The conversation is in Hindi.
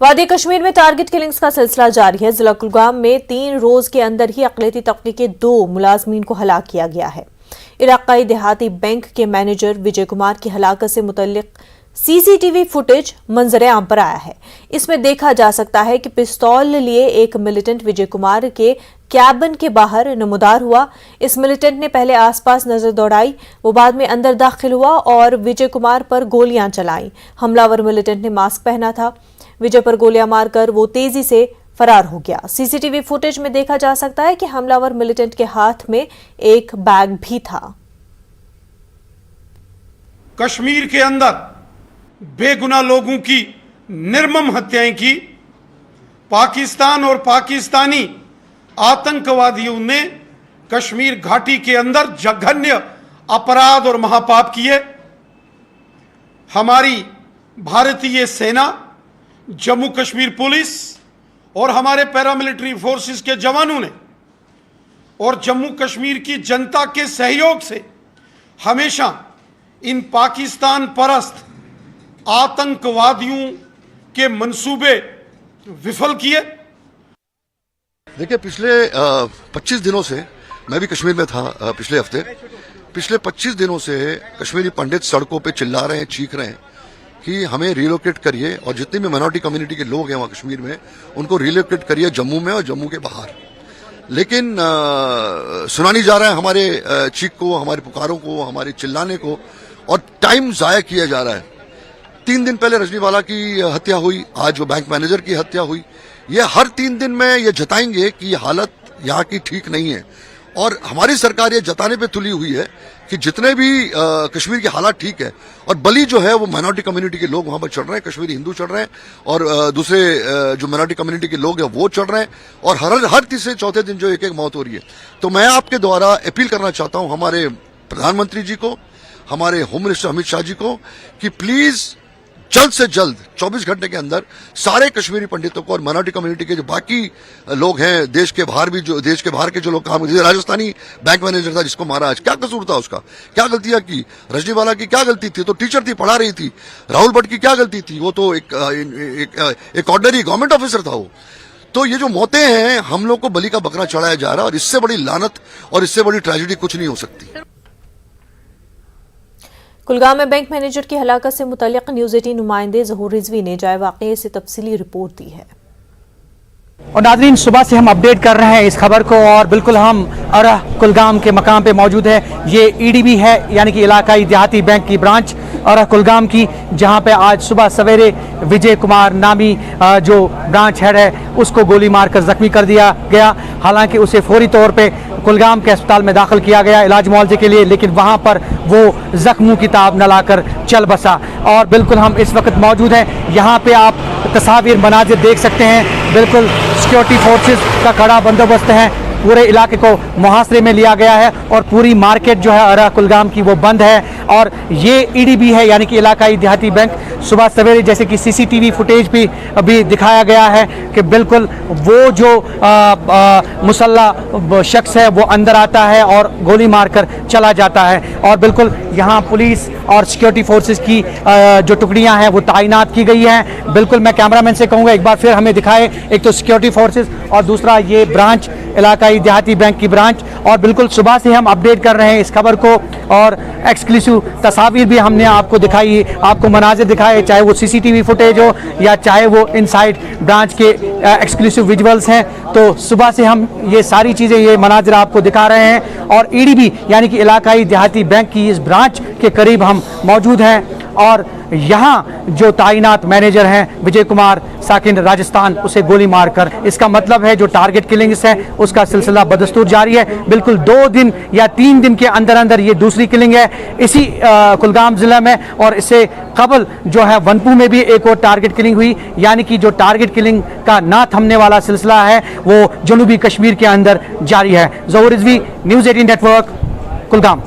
वादी कश्मीर में टारगेट किलिंग्स का सिलसिला जारी है। जिला कुलगाम में 3 रोज के अंदर ही अक़लियती तबके के 2 मुलाजमीन को हलाक किया गया है। इलाकाई देहाती बैंक के मैनेजर विजय कुमार की हलाकत से मुतल्लिक सीसीटीवी फुटेज मंजर-ए-आम पर आया है। इसमें देखा जा सकता है कि पिस्तौल लिए एक मिलिटेंट विजय कुमार के कैबिन के बाहर नमूदार हुआ। इस मिलिटेंट ने पहले आसपास नजर दौड़ाई, वो बाद में अंदर दाखिल हुआ और विजय कुमार पर गोलियां चलाईं। हमलावर मिलिटेंट ने मास्क पहना था। विजय पर गोलियां मारकर वो तेजी से फरार हो गया। सीसीटीवी फुटेज में देखा जा सकता है कि हमलावर मिलिटेंट के हाथ में एक बैग भी था। कश्मीर के अंदर बेगुनाह लोगों की निर्मम हत्याएं की पाकिस्तान और पाकिस्तानी आतंकवादियों ने कश्मीर घाटी के अंदर जघन्य अपराध और महापाप किए। हमारी भारतीय सेना, जम्मू कश्मीर पुलिस और हमारे पैरामिलिट्री फोर्सेस के जवानों ने और जम्मू कश्मीर की जनता के सहयोग से हमेशा इन पाकिस्तान परस्त आतंकवादियों के मंसूबे विफल किए। देखिए, पिछले 25 दिनों से मैं भी कश्मीर में था। पिछले 25 दिनों से कश्मीरी पंडित सड़कों पे चिल्ला रहे हैं, चीख रहे हैं कि हमें रिलोकेट करिए और जितने भी माइनॉरिटी कम्युनिटी के लोग हैं वहां कश्मीर में उनको रिलोकेट करिए जम्मू में और जम्मू के बाहर। लेकिन सुना नहीं जा रहा है हमारे चीख को, हमारे पुकारों को, हमारे चिल्लाने को, और टाइम जाया किया जा रहा है। 3 दिन पहले रजनीवाला की हत्या हुई, आज वो बैंक मैनेजर की हत्या हुई। ये हर 3 दिन में ये जताएंगे कि ये हालत यहाँ की ठीक नहीं है, और हमारी सरकार ये जताने पे तुली हुई है कि जितने भी कश्मीर की हालात ठीक है, और बलि जो है वो माइनॉरिटी कम्युनिटी के लोग वहां पर चढ़ रहे हैं, कश्मीरी हिंदू चढ़ रहे हैं और दूसरे जो माइनॉरिटी कम्युनिटी के लोग हैं वो चढ़ रहे हैं, और हर तीसरे चौथे दिन जो एक मौत हो रही है। तो मैं आपके द्वारा अपील करना चाहता हूं हमारे प्रधानमंत्री जी को, हमारे होम मिनिस्टर अमित शाह जी को कि प्लीज जल्द से जल्द 24 घंटे के अंदर सारे कश्मीरी पंडितों को और माइनॉरिटी कम्युनिटी के जो बाकी लोग हैं, देश के बाहर के जो लोग काम, राजस्थानी बैंक मैनेजर था जिसको मारा, आज क्या कसूर था उसका, क्या गलतियां की, रजनीवाला की क्या गलती थी, तो टीचर थी, पढ़ा रही थी, राहुल भट्ट की क्या गलती थी, वो तो एक ऑर्डिनरी गवर्नमेंट ऑफिसर था वो। तो ये जो मौतें हैं, हम लोग को बलि का बकरा चढ़ाया जा रहा है, और इससे बड़ी लानत और इससे बड़ी ट्रेजेडी कुछ नहीं हो सकती। कुलगाम में बैंक मैनेजर की हलाकत से मुतल्लिक न्यूज़ 18 नुमाइंदे ज़हूर रिजवी ने जाए वाक़ये से तफसीली रिपोर्ट दी है। और नाज़रीन, सुबह से हम अपडेट कर रहे हैं इस खबर को, और बिल्कुल हम अरह कुलगाम के मकाम पे मौजूद है। ये ईडीबी है, यानी कि इलाकाई देहाती बैंक की ब्रांच अरह कुलगाम की, जहां पे आज सुबह सवेरे विजय कुमार नामी जो ब्रांच हेड है उसको गोली मारकर जख्मी कर दिया गया। हालांकि उसे फौरी तौर पे कुलगाम के अस्पताल में दाखिल किया गया इलाज मुआवजे के लिए, लेकिन वहां पर वो जख्मों की ताब न लाकर चल बसा। और बिल्कुल हम इस वक्त मौजूद हैं, यहाँ पे आप तस्वीर मनाजिर देख सकते हैं। बिल्कुल सिक्योरिटी फोर्सेस का कड़ा बंदोबस्त है, पूरे इलाके को मुहासरे में लिया गया है, और पूरी मार्केट जो है अरह कुलगाम की वो बंद है। और ये ईडीबी है, यानी कि इलाकाई देहाती बैंक। सुबह सवेरे जैसे कि सीसीटीवी फुटेज भी अभी दिखाया गया है कि बिल्कुल वो जो मुसल्ला शख्स है वो अंदर आता है और गोली मारकर चला जाता है। और बिल्कुल यहाँ पुलिस और सिक्योरिटी फोर्सेस की जो टुकड़ियाँ हैं वो तैनात की गई हैं। बिल्कुल मैं कैमरामैन से कहूँगा एक बार फिर हमें दिखाए, एक तो सिक्योरिटी फोर्सेस और दूसरा ये ब्रांच, इलाकाई देहाती बैंक की ब्रांच। और बिल्कुल सुबह से हम अपडेट कर रहे हैं इस खबर को, और एक्सक्लूसिव तस्वीर भी हमने आपको दिखाई, आपको मनाजिर दिखाए, चाहे वो सीसीटीवी फुटेज हो या चाहे वो इनसाइड ब्रांच के एक्सक्लूसिव विजुअल्स हैं। तो सुबह से हम ये सारी चीज़ें, ये मनाजिर आपको दिखा रहे हैं। और ईडीबी यानी कि इलाकाई देहाती बैंक की इस ब्रांच के करीब हम मौजूद हैं, और यहाँ जो तैनात मैनेजर हैं विजय कुमार साकिन राजस्थान, उसे गोली मारकर, इसका मतलब है जो टारगेट किलिंग्स है उसका सिलसिला बदस्तूर जारी है। बिल्कुल 2 दिन या 3 दिन के अंदर अंदर ये दूसरी किलिंग है इसी कुलगाम जिला में। और इससे कबल जो है वनपू में भी एक और टारगेट किलिंग हुई, यानी कि जो टारगेट किलिंग का ना थमने वाला सिलसिला है वो जनूबी कश्मीर के अंदर जारी है। ज़हूर रिजवी, न्यूज़ 18 नेटवर्क, कुलगाम।